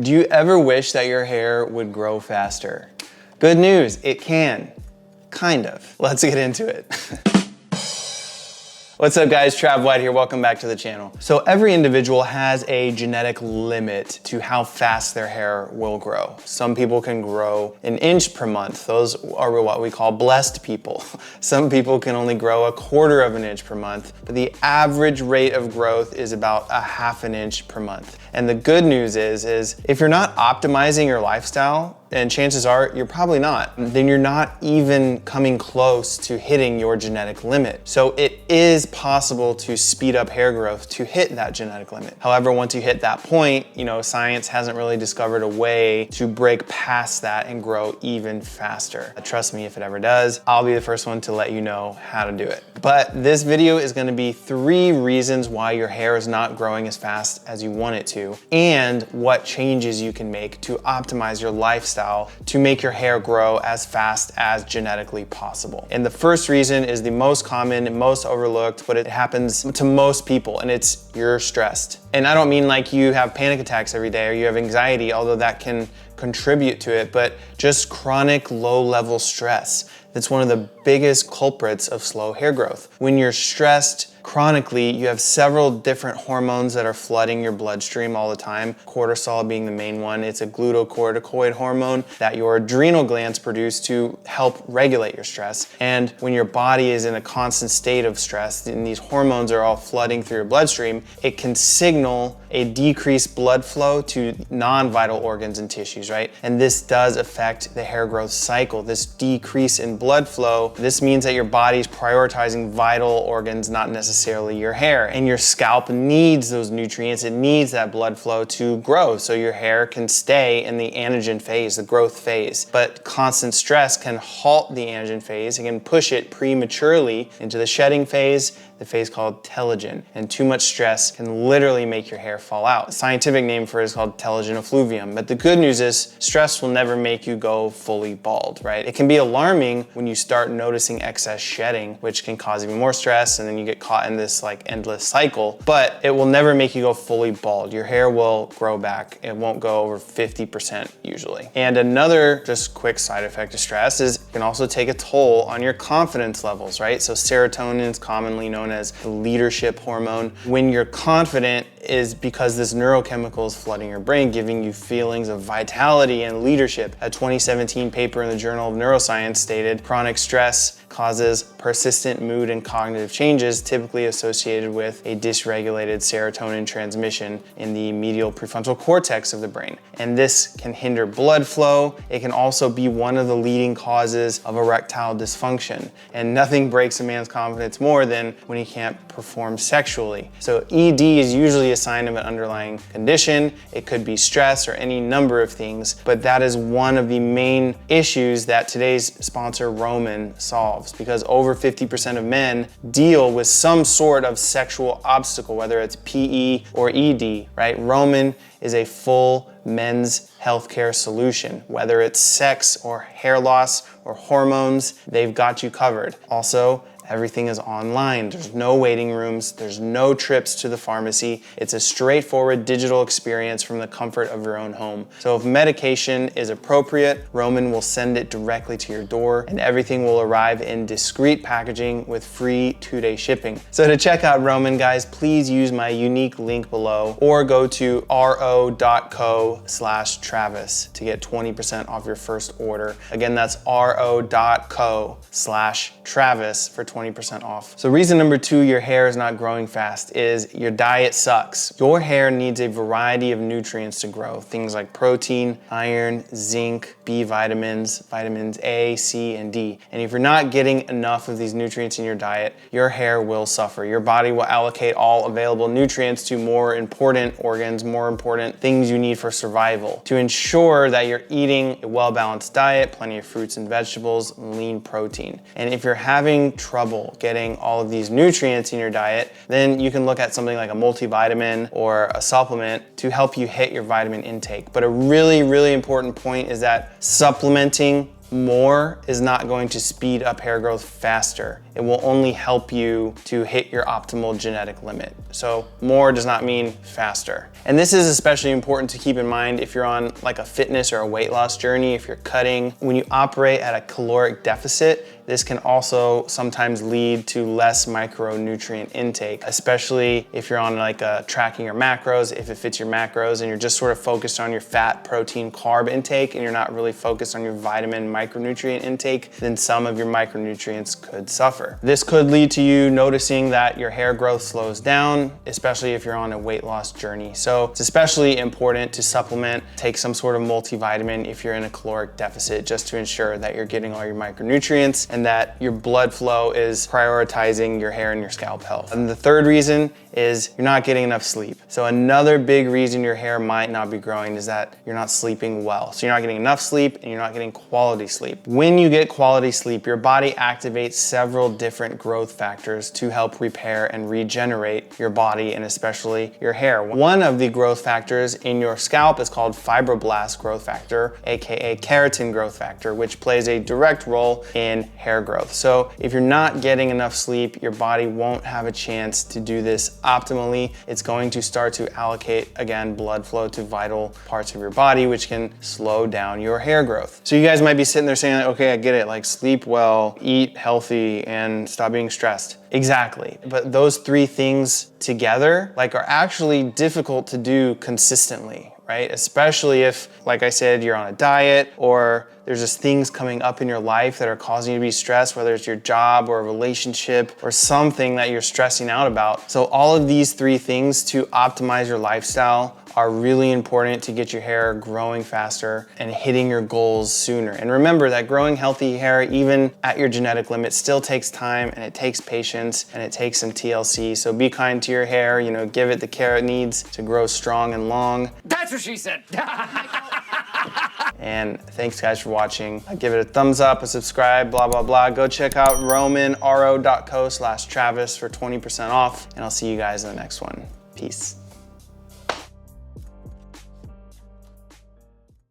Do you ever wish that your hair would grow faster? Good news, it can. Kind of. Let's get into it. What's up guys, Trav White here, welcome back to the channel. So every individual has a genetic limit to how fast their hair will grow. Some people can grow an inch per month. Those are what we call blessed people. Some people can only grow 1/4 of an inch per month, but the average rate of growth is about 1/2 an inch per month. And the good news is if you're not optimizing your lifestyle, and chances are you're probably not, then you're not even coming close to hitting your genetic limit. So it is possible to speed up hair growth to hit that genetic limit. However, once you hit that point, science hasn't really discovered a way to break past that and grow even faster. Trust me, if it ever does, I'll be the first one to let you know how to do it. But this video is gonna be 3 reasons why your hair is not growing as fast as you want it to, and what changes you can make to optimize your lifestyle to make your hair grow as fast as genetically possible. And the first reason is the most common and most overlooked, but it happens to most people, and it's you're stressed. And I don't mean like you have panic attacks every day or you have anxiety, although that can contribute to it, but just chronic low-level stress. That's one of the biggest culprits of slow hair growth. When you're stressed chronically, you have several different hormones that are flooding your bloodstream all the time. Cortisol being the main one. It's a glucocorticoid hormone that your adrenal glands produce to help regulate your stress. And when your body is in a constant state of stress and these hormones are all flooding through your bloodstream, it can signal a decreased blood flow to non-vital organs and tissues, right? And this does affect the hair growth cycle. This decrease in blood flow, this means that your body's prioritizing vital organs, not necessarily your hair. And your scalp needs those nutrients. It needs that blood flow to grow so your hair can stay in the anagen phase, the growth phase. But constant stress can halt the anagen phase. It can push it prematurely into the shedding phase, the phase called telogen. And too much stress can literally make your hair fall out. The scientific name for it is called telogen effluvium. But the good news is stress will never make you go fully bald, right? It can be alarming when you start noticing excess shedding, which can cause even more stress, and then you get caught in this like endless cycle, but it will never make you go fully bald. Your hair will grow back. It won't go over 50% usually. And another just quick side effect of stress is it can also take a toll on your confidence levels, right? So serotonin is commonly known as the leadership hormone. When you're confident is because this neurochemical is flooding your brain, giving you feelings of vitality and leadership. A 2017 paper in the Journal of Neuroscience stated chronic stress causes persistent mood and cognitive changes typically associated with a dysregulated serotonin transmission in the medial prefrontal cortex of the brain. And this can hinder blood flow. It can also be one of the leading causes of erectile dysfunction. And nothing breaks a man's confidence more than when he can't perform sexually. So ED is usually a sign of an underlying condition. It could be stress or any number of things, but that is one of the main issues that today's sponsor Roman solves, because over 50% of men deal with some sort of sexual obstacle, whether it's PE or ED, right? Roman is a full men's healthcare solution. Whether it's sex or hair loss or hormones, they've got you covered. Also, everything is online. There's no waiting rooms. There's no trips to the pharmacy. It's a straightforward digital experience from the comfort of your own home. So if medication is appropriate, Roman will send it directly to your door, and everything will arrive in discreet packaging with free 2-day shipping. So to check out Roman, guys, please use my unique link below or go to ro.co/Travis to get 20% off your first order. Again, that's ro.co/Travis for 20% off. So reason number 2 your hair is not growing fast is your diet sucks. Your hair needs a variety of nutrients to grow. Things like protein, iron, zinc, B vitamins, vitamins A, C, and D. And if you're not getting enough of these nutrients in your diet, your hair will suffer. Your body will allocate all available nutrients to more important organs, more important things you need for survival. To ensure that you're eating a well-balanced diet, plenty of fruits and vegetables, lean protein. And if you're having trouble getting all of these nutrients in your diet, then you can look at something like a multivitamin or a supplement to help you hit your vitamin intake. But a really, really important point is that supplementing more is not going to speed up hair growth faster. It will only help you to hit your optimal genetic limit. So more does not mean faster. And this is especially important to keep in mind if you're on like a fitness or a weight loss journey, if you're cutting. When you operate at a caloric deficit, this can also sometimes lead to less micronutrient intake, especially if you're on like tracking your macros, if it fits your macros and you're just sort of focused on your fat, protein, carb intake and you're not really focused on your vitamin, micronutrient intake, then some of your micronutrients could suffer. This could lead to you noticing that your hair growth slows down, especially if you're on a weight loss journey. So it's especially important to supplement, take some sort of multivitamin if you're in a caloric deficit, just to ensure that you're getting all your micronutrients and that your blood flow is prioritizing your hair and your scalp health. And the third reason is you're not getting enough sleep. So another big reason your hair might not be growing is that you're not sleeping well. So you're not getting enough sleep and you're not getting quality sleep. When you get quality sleep, your body activates several different growth factors to help repair and regenerate your body and especially your hair. One of the growth factors in your scalp is called fibroblast growth factor, aka keratin growth factor, which plays a direct role in hair growth. So if you're not getting enough sleep, your body won't have a chance to do this optimally. It's going to start to allocate, again, blood flow to vital parts of your body, which can slow down your hair growth. So you guys might be sitting there saying, like, okay, I get it, like sleep well, eat healthy, and stop being stressed. Exactly, but those three things together, like, are actually difficult to do consistently, right? Especially if, like I said, you're on a diet or there's just things coming up in your life that are causing you to be stressed, whether it's your job or a relationship or something that you're stressing out about. So all of these three things to optimize your lifestyle are really important to get your hair growing faster and hitting your goals sooner. And remember that growing healthy hair, even at your genetic limit, still takes time and it takes patience and it takes some TLC. So be kind to your hair, you know, give it the care it needs to grow strong and long. That's what she said. And thanks guys for watching. Give it a thumbs up, a subscribe, blah, blah, blah. Go check out romanro.co/Travis for 20% off. And I'll see you guys in the next one. Peace.